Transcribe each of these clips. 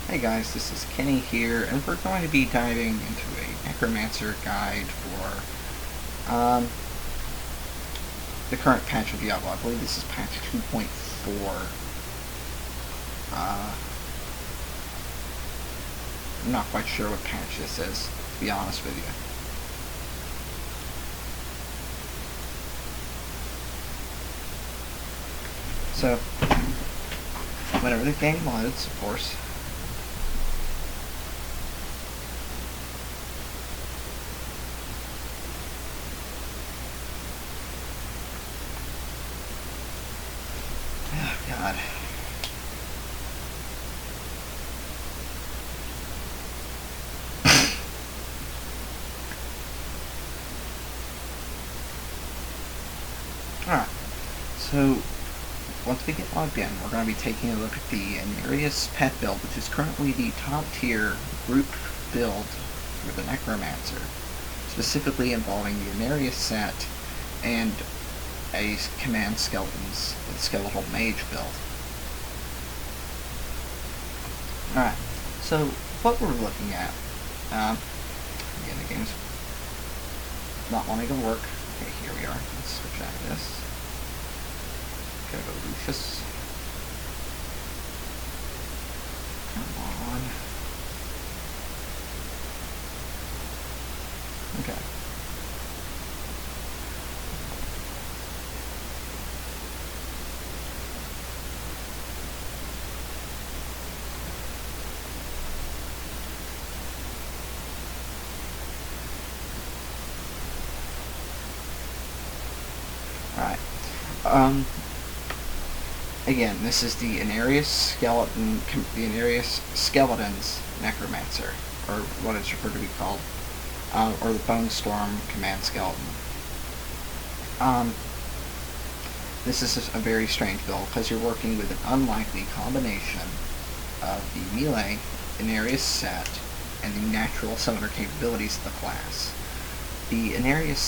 Hey guys, this is Kenny here, and we're going to be diving into a Necromancer guide for the current patch of Diablo. I believe this is patch 2.4. I'm not quite sure what patch this is, to be honest with you. So, whenever the game loads, of course, oh god. Alright, so once we get logged in, we're going to be taking a look at the Inarius pet build, which is currently the top tier group build for the Necromancer, specifically involving the Inarius set and a command skeletons with skeletal mage build. Alright, so what we're looking at, again, the game's not wanting to work. Okay, here we are. Let's switch out of this. Gotta go Lucius. Come on. Okay. Alright. Again, this is the Inarius Skeletons Necromancer, or what it's referred to be called, or the Bone Storm Command Skeleton. This is a very strange build because you're working with an unlikely combination of the melee Inarius set and the natural summoner capabilities of the class. The Inarius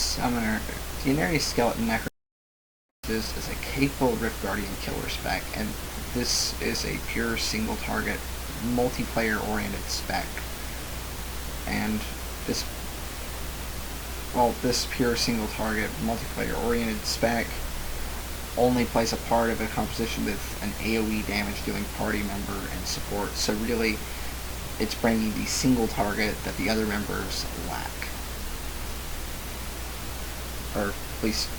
Skeleton Necromancer is a capable Rift Guardian killer spec, and this is a pure single target, multiplayer oriented spec. And this pure single target, multiplayer oriented spec only plays a part of a composition with an AoE damage dealing party member and support, so really it's bringing the single target that the other members lack. Or at least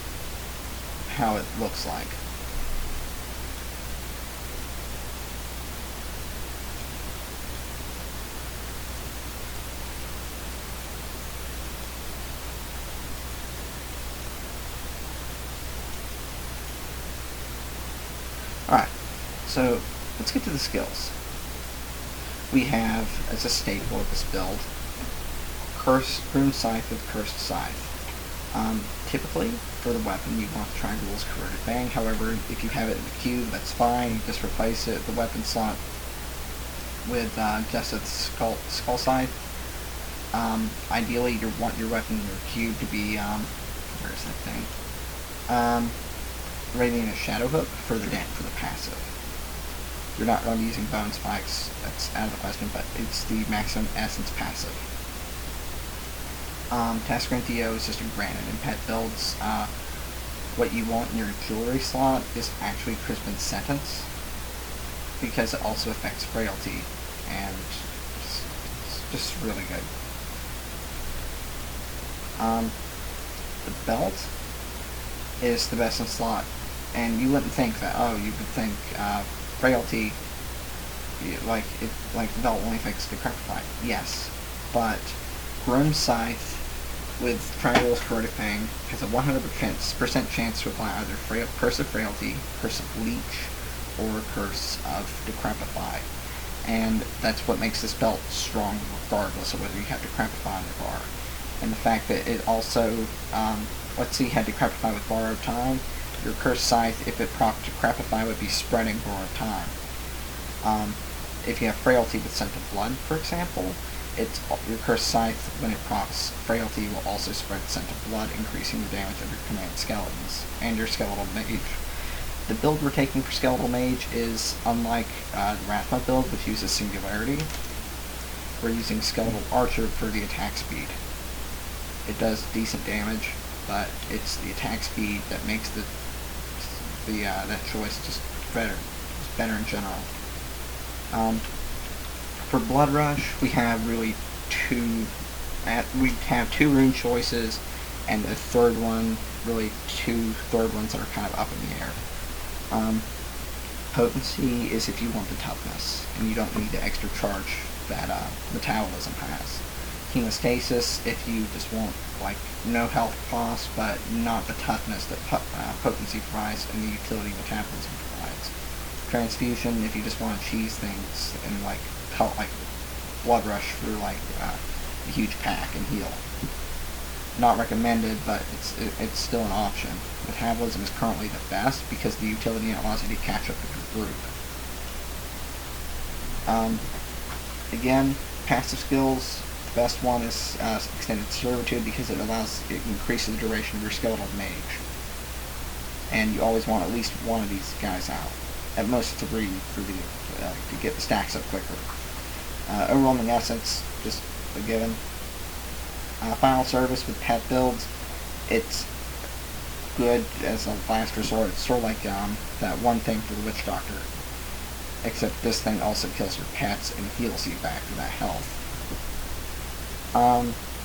how it looks like. Alright, so let's get to the skills. We have, as a staple of this build, Rune Scythe with Cursed Scythe. Typically, for the weapon, you want Triangle's Corroded Bang. However, if you have it in the cube, that's fine. Just replace it, the weapon slot, with just a Skull Scythe. Ideally, you want your weapon in your cube to be, where is that thing? Radiant Shadow Hook for the passive. You're not going to be using Bone Spikes, that's out of the question, but it's the Maximum Essence passive. Tasker Theo is just a granite in pet builds. What you want in your jewelry slot is actually Crispin Sentence, because it also affects frailty, and it's just really good. The belt is the best in slot, and you wouldn't think that. Oh, you would think frailty, like the belt only affects Decrepify. Yes, but Rune Scythe with Triangle's Corroded Fang has a 100% chance to apply either Curse of Frailty, Curse of Leech, or Curse of Decrepify. And that's what makes this belt strong regardless of whether you have Decrepify on your bar. And the fact that it also, let's see, you had Decrepify with Borrowed Time, your Cursed Scythe, if it procced Decrepify, would be spreading Borrowed Time. If you have Frailty with Scent of Blood, for example, your Cursed Scythe, when it procs Frailty, will also spread Scent of Blood, increasing the damage of your command skeletons and your skeletal mage. the build we're taking for Skeletal Mage is unlike the Rathma build, which uses Singularity. We're using Skeletal Archer for the attack speed. It does decent damage, but it's the attack speed that makes that choice just better. It's better in general. For Blood Rush, we have really two rune choices, and the third one, really two third ones that are kind of up in the air. Potency is if you want the toughness, and you don't need the extra charge that Metabolism has. Hemostasis if you just want like no health cost, but not the toughness that Potency provides and the utility Metabolism provides. Transfusion if you just want to cheese things and like Blood Rush for like a huge pack and heal. Not recommended, but it's still an option. Metabolism is currently the best because the utility allows you to catch up with your group. Again, passive skills. The best one is Extended Servitude because it increases the duration of your Skeletal Mage. And you always want at least one of these guys out. At most 3 for to get the stacks up quicker. Overwhelming Essence, just a given. Final Service with pet builds, it's good as a last resort. It's sort of like that one thing for the Witch Doctor. Except this thing also kills your pets and heals you back to that health.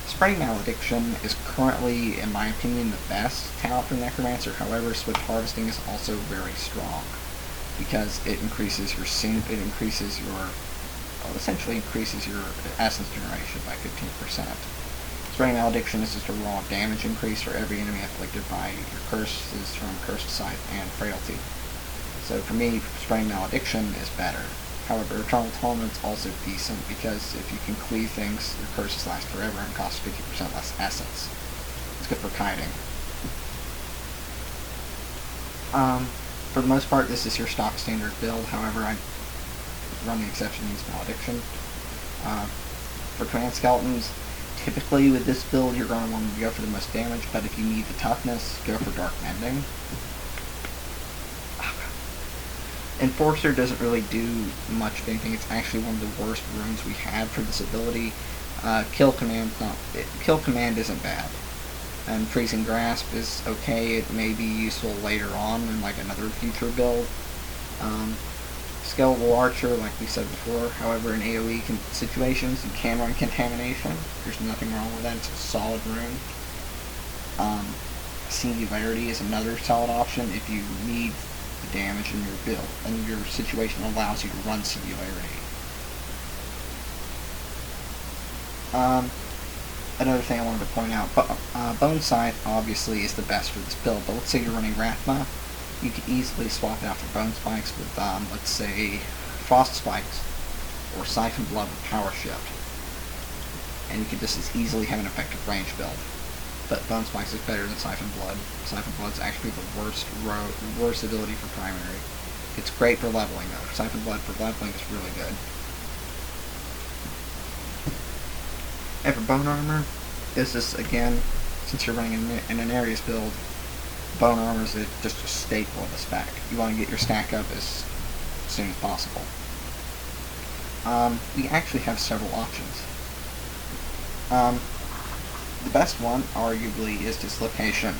Spreading Malediction is currently, in my opinion, the best talent for Necromancer. However, Swift Harvesting is also very strong because it increases your essentially increases your essence generation by 15%. Spreading Malediction is just a raw damage increase for every enemy afflicted by your curses from Cursed Scythe and Frailty. So for me, Spreading Malediction is better. However, Eternal Torment's also decent because if you can cleave things, your curses last forever and cost 50% less essence. It's good for kiting. For the most part, this is your stock standard build. However, I run the exception to use Malediction. For Command Skeletons, typically with this build you're going to want to go for the most damage, but if you need the toughness, go for Dark Mending. Enforcer doesn't really do much of anything. It's actually one of the worst runes we have for this ability. Kill Command isn't bad. And Freezing Grasp is okay. It may be useful later on in like another future build. Skeletal Archer, like we said before, however in AoE situations you can run Contamination. There's nothing wrong with that. It's a solid rune. Singularity is another solid option if you need the damage in your build and your situation allows you to run Singularity. Another thing I wanted to point out, Bone Scythe obviously is the best for this build, but let's say you're running Rathma, you could easily swap it out for Bone Spikes with, let's say, Frost Spikes, or Siphon Blood with Power Shift. And you could just as easily have an effective range build. But Bone Spikes is better than Siphon Blood. Siphon Blood's actually the worst ability for primary. It's great for leveling though. Siphon Blood for leveling is really good. And for Bone Armor, this is, again, since you're running an Inarius build, Bone Armor is just a staple of the spec. You want to get your stack up as soon as possible. We actually have several options. The best one, arguably, is Dislocation.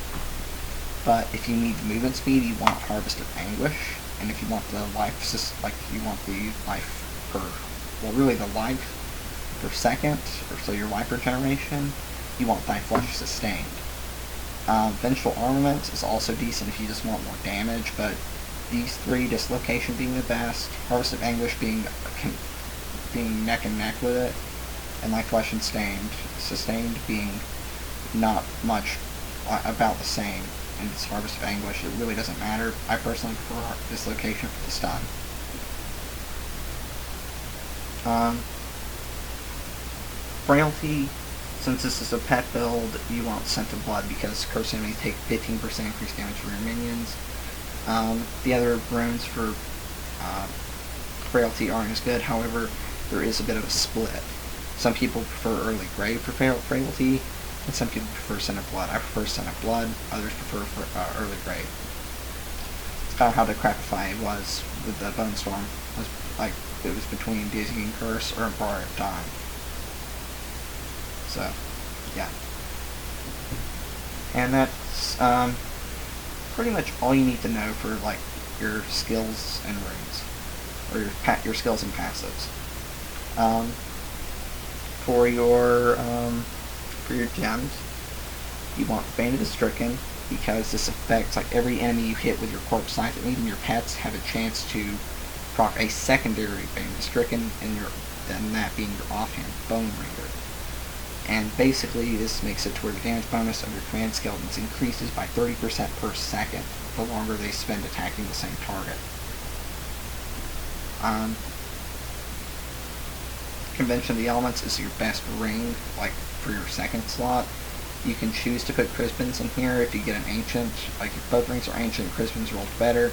But if you need movement speed, you want Harvest of Anguish. And if you want the life, the life per second, or so your life regeneration, you want Thy Flesh Sustained. Vengeful Armament is also decent if you just want more damage, but these three, Dislocation being the best, Harvest of Anguish being neck and neck with it, and Thy Flesh Sustained being not much, about the same. And it's Harvest of Anguish, it really doesn't matter. I personally prefer Dislocation for the stun. Frailty, since this is a pet build, you want Scent of Blood because cursed enemies take 15% increased damage from your minions. The other runes for Frailty aren't as good, however, there is a bit of a split. Some people prefer Early Grave for Frailty, and some people prefer Scent of Blood. I prefer Scent of Blood, others prefer Early Grave. kind of how the Crackify was with the Bone Storm. It was like it was between Dizzying Curse or Bar of Time. So, yeah. And that's pretty much all you need to know for like your skills and rings, or your skills and passives. For your gems, you want Bane of the Stricken, because this affects like every enemy you hit with your Corpse Scythe, and even your pets have a chance to proc a secondary Bane of the Stricken, and that being your offhand Bone Ringer. And basically, this makes it to where the damage bonus of your command skeletons increases by 30% per second the longer they spend attacking the same target. Convention of the Elements is your best ring, like for your second slot. You can choose to put Crispins in here if you get an Ancient. Like if both rings are Ancient, Crispins rolled better.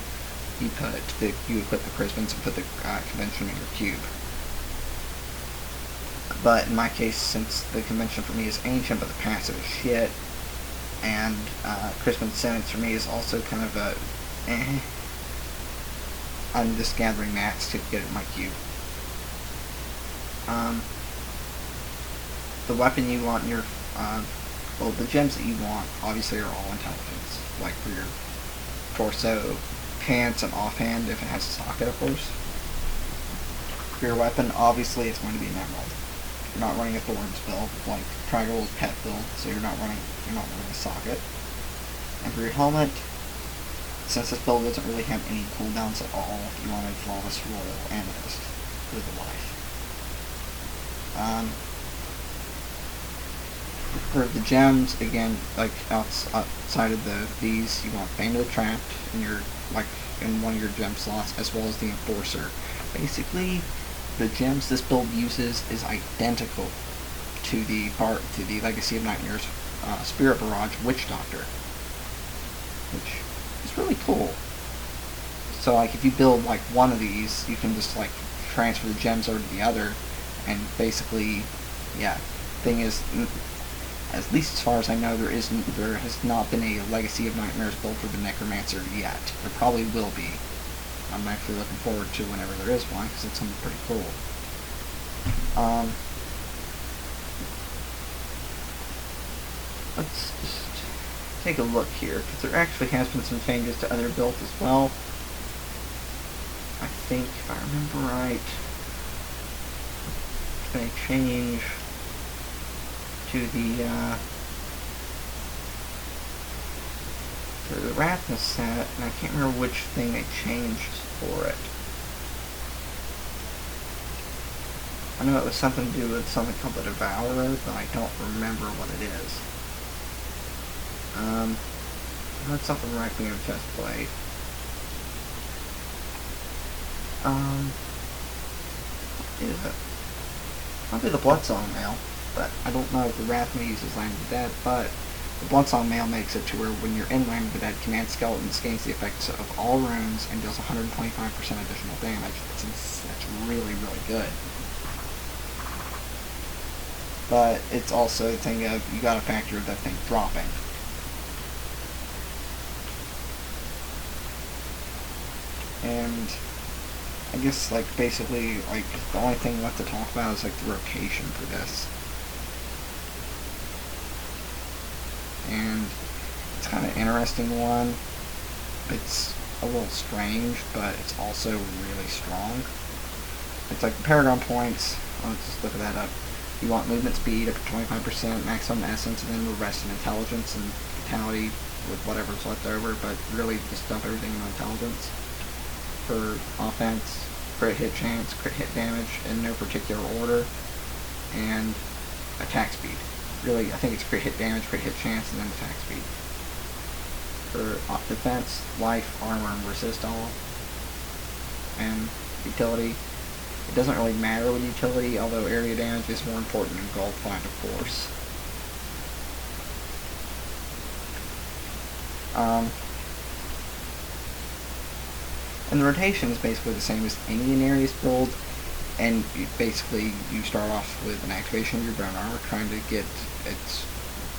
You equip the Crispins and put the Convention in your cube. But in my case, since the Convention for me is Ancient, but the passive is shit, and Crispin Sentence for me is also kind of a I'm just gathering mats to get it in my cube. The weapon you want in your well, the gems that you want obviously are all intelligence, like for your torso, pants, and offhand if it has a socket, of course. For your weapon, obviously it's going to be an emerald. You're not running a Thorns build, like Trigold's pet build, so you're not running a socket. And for your helmet, since this build doesn't really have any cooldowns at all, you want a Flawless Royal Amethyst with the life. For the gems, again, like outside of these, you want Bane of the Trapped in one of your gem slots, as well as the Enforcer. Basically, the gems this build uses is identical to the Legacy of Nightmares Spirit Barrage Witch Doctor, which is really cool. So like if you build like one of these, you can just like transfer the gems over to the other, and basically, yeah. Thing is, at least as far as I know, there has not been a Legacy of Nightmares build for the Necromancer yet. There probably will be. I'm actually looking forward to whenever there is one, because it's something pretty cool. Let's just take a look here, because there actually has been some changes to other builds as well. I think, if I remember right, it's going to change to the Rathnus set, and I can't remember which thing they changed for it. I know it was something to do with something called the Devourer, but I don't remember what it is. I heard something directly in a chest plate. What is it? Probably the Bloodsong Mail, but I don't know if the Rathma uses Land of the Dead, but the Bloodsong Mail makes it to where when you're in Land of the Dead, Command Skeletons gains the effects of all runes and deals 125% additional damage. That's really, really good. But it's also a thing of, you gotta factor that thing dropping. And I guess, like, basically, like, the only thing left to talk about is, like, the rotation for this. And it's kind of an interesting one. It's a little strange, but it's also really strong. It's like the Paragon points. Let's just look at that up. You want movement speed up to 25%, maximum essence, and then the rest in intelligence and vitality with whatever's left over, but really just dump everything in intelligence. For offense, crit hit chance, crit hit damage in no particular order, and attack speed. Really, I think it's crit hit damage, crit hit chance, and then attack speed. For defense, life, armor, and resist all. And utility. It doesn't really matter with utility, although area damage is more important than gold find, of course. And the rotation is basically the same as any Inarius build, and you start off with an activation of your bone armor, trying to get its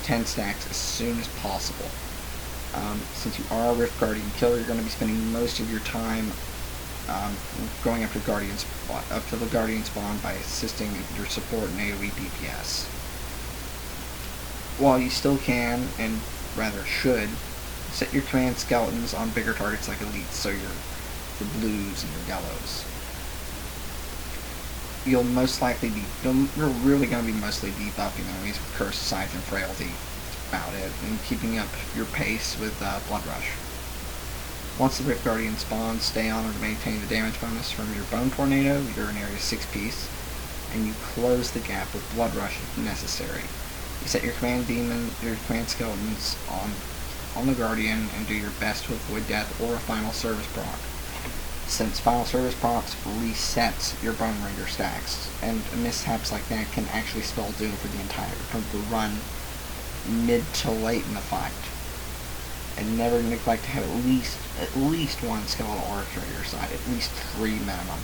10 stacks as soon as possible. Since you are a Rift Guardian killer, you're going to be spending most of your time going up to the Guardian spawn by assisting your support in AoE DPS. While you still can, and rather should, set your command skeletons on bigger targets like elites, so your blues and your yellows. You're really going to be mostly debuffing enemies with Curse, Scythe, and Frailty. That's about it, and keeping up your pace with Blood Rush. Once the Rift Guardian spawns, stay on to maintain the damage bonus from your Bone Tornado, your Inarius 6-piece, and you close the gap with Blood Rush if necessary. You set your command skeletons on the Guardian and do your best to avoid death or a Final Service proc. Since Final Service procs resets your Bone Ringer stacks, and mishaps like that can actually spell doom for the run mid to late in the fight. And never neglect to have at least one skeletal archer at your side, at least 3 minimum.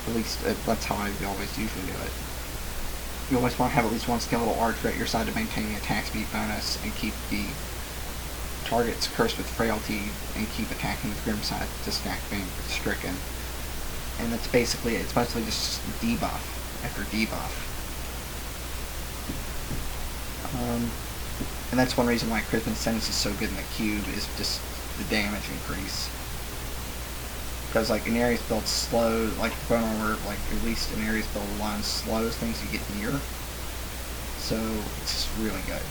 At least that's how I always usually do it. You always want to have at least one skeletal archer at your side to maintain the attack speed bonus and keep the targets cursed with frailty and keep attacking with grim side to stack being stricken. And that's basically it. It's mostly just debuff after debuff. And that's one reason why Crispin's Sentence is so good in the cube, is just the damage increase. Because like Inarius build slow, like Bone Armor, like at least Inarius build alone slows things you get near. So it's just really good.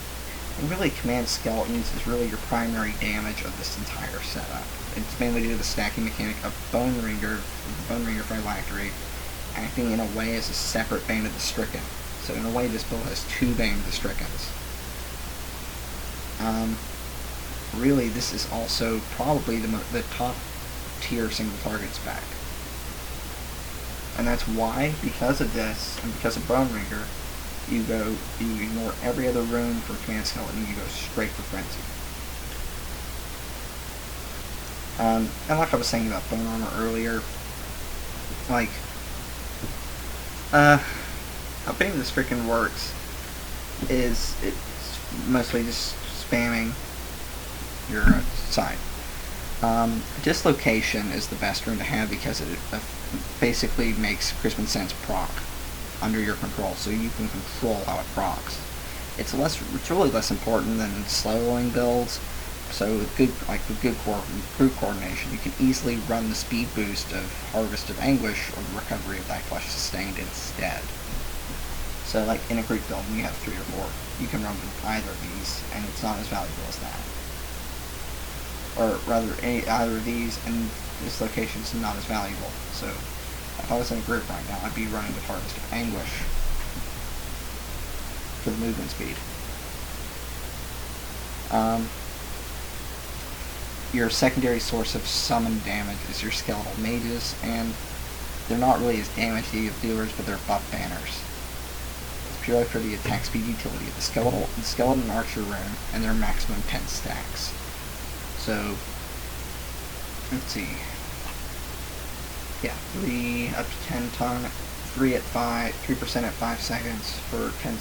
And really Command Skeletons is really your primary damage of this entire setup. It's mainly due to the stacking mechanic of Bone Ringer Phylactery, acting in a way as a separate Bane of the Stricken. So in a way this build has 2 Bane of the Strickens. Really, this is also probably the top tier single target spec. And that's why, because of this, and because of Bone Ringer, you ignore every other rune for Command Skeleton, and you go straight for Frenzy. And like I was saying about Bone Armor earlier, like, how Bane of the Stricken works is it's mostly just spamming your side. Dislocation is the best rune to have because it basically makes Crispin Sense proc under your control, so you can control how it procs. It's really less important than slowing builds. So with good group coordination, you can easily run the speed boost of Harvest of Anguish or Recovery of Thy Flesh Sustained instead. So like in a group build, when you have 3 or 4, you can run with either of these, and it's not as valuable as that. Or rather, either of these, and this location is not as valuable. So if I was in a group right now, I'd be running with Harvest of Anguish for the movement speed. Your secondary source of summon damage is your skeletal mages, and they're not really as damage dealers, but they're buff banners. It's purely for the attack speed utility of the skeleton archer rune, and their maximum 10 stacks. So, let's see. Yeah, 3 up to 10 ton, 3 at 5, 3% at 5 seconds for 10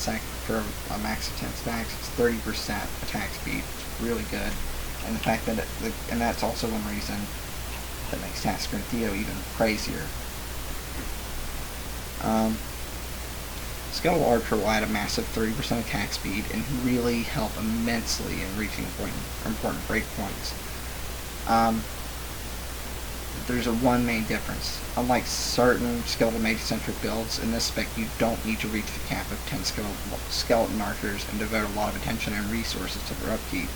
for a max of 10 stacks. It's 30% attack speed. It's really good. And the fact that and that's also one reason that makes Tasker and Theo even crazier. Skeletal Archer will add a massive 30% attack speed and really help immensely in reaching important breakpoints. There's one main difference. Unlike certain skeletal mage-centric builds, in this spec you don't need to reach the cap of 10 skeleton archers and devote a lot of attention and resources to their upkeep.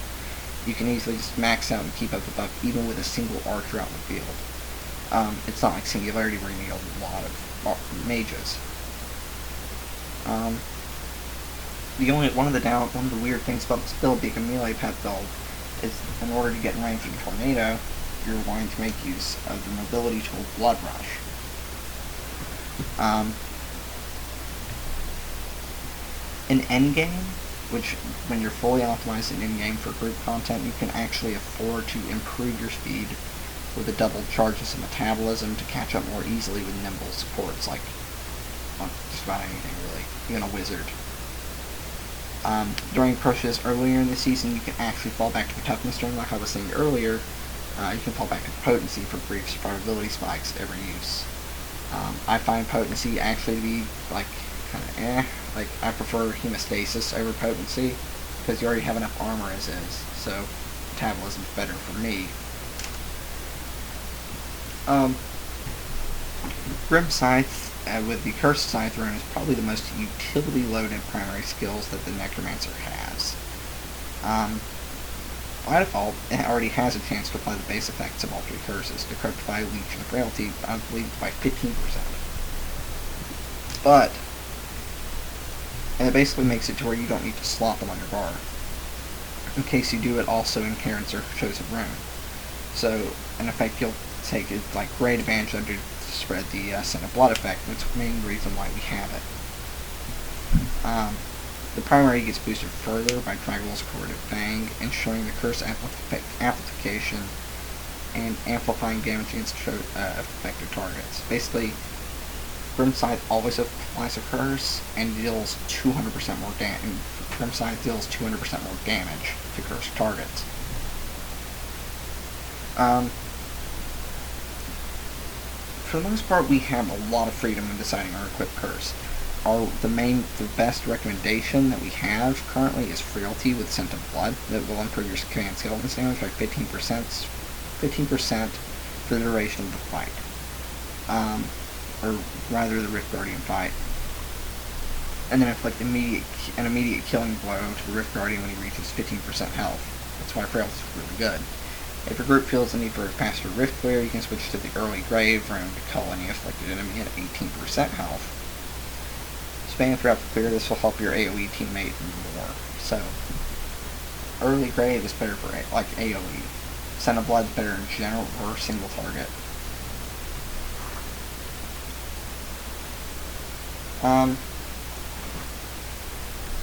You can easily just max out and keep up the buff even with a single archer out in the field. It's not like Singularity where you need a lot of mages. One of the weird things about this build, being a melee pet build, is in order to get in range of Tornado, you're going to make use of the mobility tool Blood Rush. In endgame, which when you're fully optimized in endgame for group content, you can actually afford to improve your speed with the double charges of metabolism to catch up more easily with nimble supports like just about anything really, even a wizard. During pushes earlier in the season, you can actually fall back to the toughness string, like I was saying earlier. You can fall back to potency for brief survivability spikes every use. I find potency actually to be like kind of Like I prefer hemostasis over potency because you already have enough armor as is. So metabolism's better for me. Grim Scythe with the Cursed Scythe rune is probably the most utility-loaded primary skills that the Necromancer has. By default, it already has a chance to apply the base effects of all three curses, Decrepify, Leech, and Frailty, I believe, by 15%. And it basically makes it to where you don't need to slop them on your bar, in case you do it also in Karen's or Chosen Rune. So, in effect, you'll take like great advantage of it to spread the Scent of Blood effect, which is the main reason why we have it. The primary gets boosted further by Dragul's Corrosive Fang, ensuring the curse amplification and amplifying damage against affected targets. Basically, Grim Scythe always applies a curse and deals 200% more damage. Grim Scythe deals 200% more damage to cursed targets. For the most part, we have a lot of freedom in deciding our equipped curse. The best recommendation that we have currently is Frailty with Scent of Blood that will improve your command skeleton's damage by 15% for the duration of the fight. Or rather the Rift Guardian fight. And then inflict an immediate killing blow to the Rift Guardian when he reaches 15% health. That's why Frailty is really good. If your group feels the need for a faster Rift Clear, you can switch to the Early Grave rune to cull any afflicted enemy at 18% health. Spam throughout the clear, this will help your AoE teammate more. So, Early Grave is better for like AoE. Scent of Blood is better in general or single target.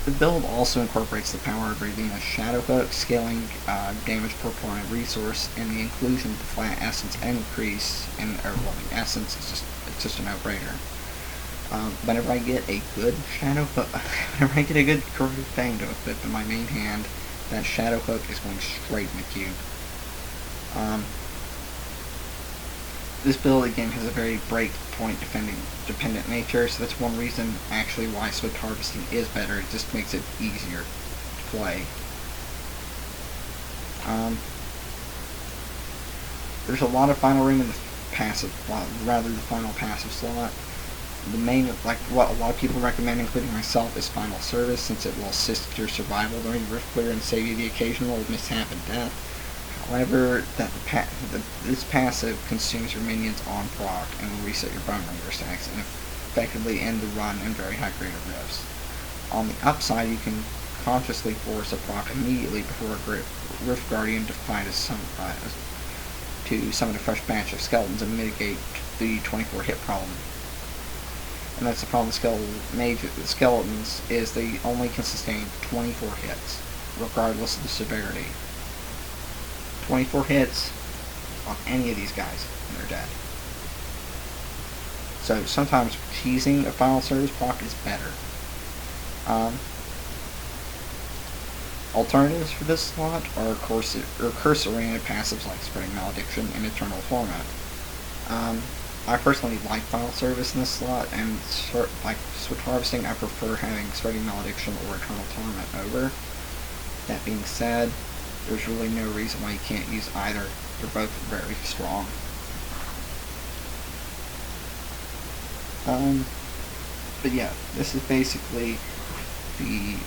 The build also incorporates the power of Ravina's Shadow Hook, scaling damage per point resource, and the inclusion of the flat essence increase in the essence. It's just a no-brainer. Whenever I get a good Shadow Hook, whenever I get a good Corrosive Fang to equip in my main hand, that Shadow Hook is going straight in the cube. This build again has a very breakpoint dependent nature, so that's one reason actually why Swift Harvesting is better. It just makes it easier to play. There's a lot of final room in the the final passive slot. The main, like what a lot of people recommend, including myself, is Final Service, since it will assist your survival during Rift Clear and save you the occasional mishap and death. However, this passive consumes your minions on proc and will reset your Bone Ringer stacks and effectively end the run in very high grade of rifts. On the upside, you can consciously force a proc immediately before a Rift Guardian to summon a fresh batch of skeletons and mitigate the 24 hit problem. And that's the problem with skeletons, is they only can sustain 24 hits, regardless of the severity. 24 hits on any of these guys, and they're dead. So sometimes teasing a Final Service proc is better. Alternatives for this slot are curse-oriented passives like Spreading Malediction and Eternal Torment. I personally like Final Service in this slot, and like Swift Harvesting, I prefer having Spreading Malediction or Eternal Torment over. That being said, there's really no reason why you can't use either. They're both very strong. But yeah, this is basically the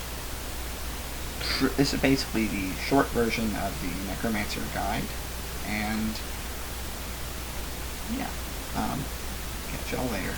short version of the Necromancer guide, and yeah, catch y'all later.